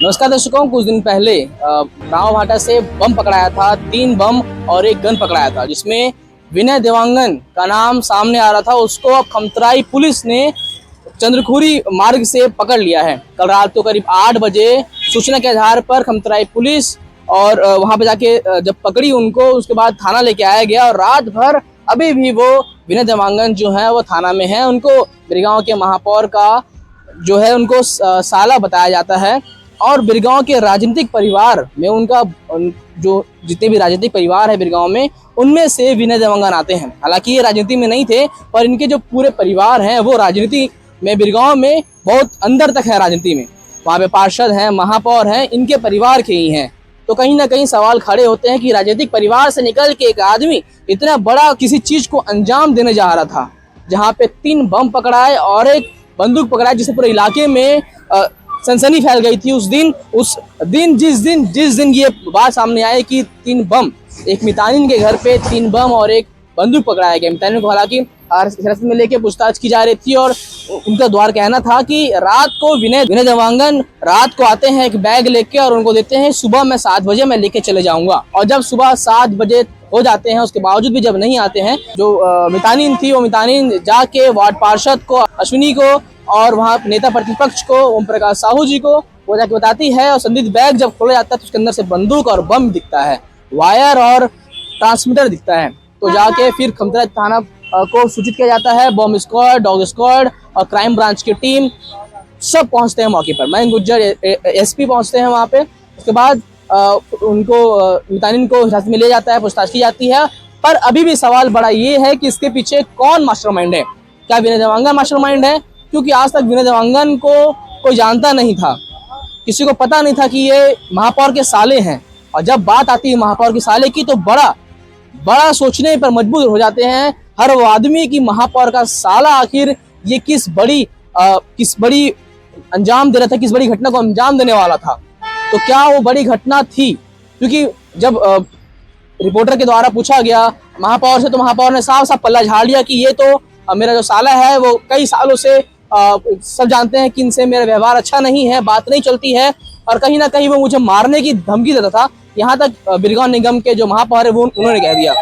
नमस्कार दर्शकों, कुछ दिन पहले राव भाटा से बम पकड़ाया था। 3 बम और एक गन पकड़ाया था, जिसमें विनय देवांगन का नाम सामने आ रहा था। उसको अब खमतराई पुलिस ने चंद्रखुरी मार्ग से पकड़ लिया है। कल रात को करीब 8 बजे सूचना के आधार पर खमतराई पुलिस और वहां पे जाके जब पकड़ी उनको, उसके बाद थाना लेके आया गया और रात भर अभी भी वो विनय देवांगन जो है वो थाना में है। उनको बिरगांव के महापौर का जो है उनको साला बताया जाता है और बिरगांव के राजनीतिक परिवार में उनका जो जितने भी राजनीतिक परिवार है बिरगांव में, उनमें से विनय देवांगन आते हैं। हालांकि ये राजनीति में नहीं थे, पर इनके जो पूरे परिवार हैं वो राजनीति में, बिरगांव में बहुत अंदर तक है राजनीति में। वहाँ पे पार्षद हैं, महापौर हैं, इनके परिवार के ही हैं। तो कहीं ना कहीं सवाल खड़े होते हैं कि राजनीतिक परिवार से निकल के एक आदमी इतना बड़ा किसी चीज को अंजाम देने जा रहा था, जहाँ पे 3 बम पकड़ाए और एक बंदूक पकड़ाए, जिससे पूरे इलाके में सनसनी फैल गई थी। जिस दिन ये बात सामने आई कि 3 बम, एक मितानिन के घर पे 3 बम और एक बंदूक पकड़ाया गया। मितानिन को हालांकि हिरासत में लेके पूछताछ की जा रही थी और उनका द्वार कहना था कि रात को विनय देवांगन रात को आते हैं एक बैग लेके और उनको देते हैं, सुबह मैं 7 बजे मैं लेके चले जाऊंगा। और जब सुबह 7 बजे हो जाते हैं, उसके बावजूद भी जब नहीं आते हैं, जो मितानिन थी वो मितानिन जाके वार्ड पार्षद को, अश्विनी को और वहाँ नेता प्रतिपक्ष को, ओम प्रकाश साहू जी को वो जाके बताती है। और संदिग्ध बैग जब खोला जाता है तो उसके अंदर से बंदूक और बम दिखता है, वायर और ट्रांसमीटर दिखता है। तो जाके फिर खमतराई थाना को सूचित किया जाता है। बम स्क्वाड, डॉग स्क्वाड और क्राइम ब्रांच की टीम सब पहुंचते हैं मौके पर। मयंक गुज्जर एसपी पहुंचते हैं वहाँ पे। उसके बाद उनको मितानिन को हिरासत में ले जाता है, पूछताछ की जाती है। पर अभी भी सवाल बड़ा ये है कि इसके पीछे कौन मास्टरमाइंड है। क्या विनय देवांगन मास्टरमाइंड है? क्योंकि आज तक विनय देवांगन को कोई जानता नहीं था, किसी को पता नहीं था कि ये महापौर के साले हैं। और जब बात आती है महापौर के साले की, तो बड़ा सोचने पर मजबूर हो जाते हैं हर वो आदमी कि महापौर का साला आखिर ये किस बड़ी अंजाम दे रहा था, किस बड़ी घटना को अंजाम देने वाला था। तो क्या वो बड़ी घटना थी? क्योंकि जब रिपोर्टर के द्वारा पूछा गया महापौर से, तो महापौर ने साफ साफ पल्ला झाड़ दिया कि ये तो मेरा जो साला है वो कई सालों से सब जानते हैं कि इनसे मेरा व्यवहार अच्छा नहीं है, बात नहीं चलती है और कहीं ना कहीं वो मुझे मारने की धमकी देता था। यहाँ तक बिरगांव निगम के जो महापौर है वो उन्होंने कह दिया।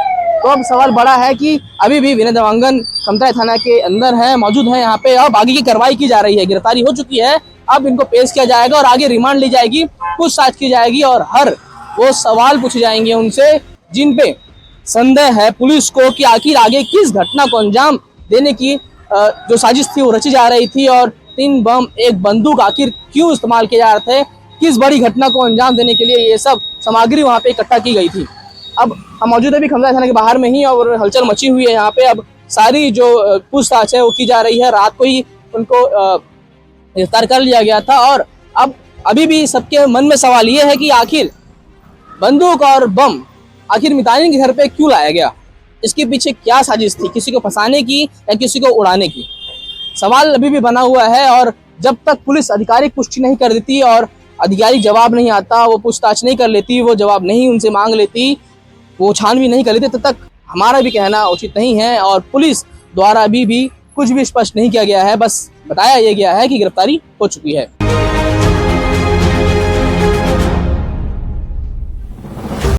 तो अब सवाल बड़ा है कि अभी भी विनय देवांगन खमतराई थाना के अंदर है, मौजूद है यहाँ पे। अब आगे की कार्रवाई की जा रही है, गिरफ्तारी हो चुकी है। अब इनको पेश किया जाएगा और आगे रिमांड ली जाएगी, पूछताछ की जाएगी और हर वो सवाल पूछे जाएंगे उनसे जिन पे संदेह है पुलिस को कि आखिर आगे किस घटना को अंजाम देने की जो साजिश थी वो रची जा रही थी और 3 बम, एक बंदूक आखिर क्यों इस्तेमाल किए जा रहे थे, किस बड़ी घटना को अंजाम देने के लिए ये सब सामग्री वहाँ पे इकट्ठा की गई थी। अब हम मौजूद है भी खमतराई थाना के बाहर में ही और हलचल मची हुई है यहाँ पे। अब सारी जो पूछताछ है वो की जा रही है। रात को ही उनको गिरफ्तार कर लिया गया था और अब अभी भी सबके मन में सवाल ये है कि आखिर बंदूक और बम आखिर मितानिन के घर पे क्यों लाया गया, इसके पीछे क्या साजिश थी, किसी को फंसाने की या किसी को उड़ाने की? सवाल अभी भी बना हुआ है। और जब तक पुलिस आधिकारिक पुष्टि नहीं कर देती और आधिकारिक जवाब नहीं आता, वो पूछताछ नहीं कर लेती, वो जवाब नहीं उनसे मांग लेती, वो छानबीन नहीं कर लेती, तब तक हमारा भी कहना उचित नहीं है। और पुलिस द्वारा अभी भी कुछ भी स्पष्ट नहीं किया गया है, बस बताया यह गया है कि गिरफ्तारी हो चुकी है।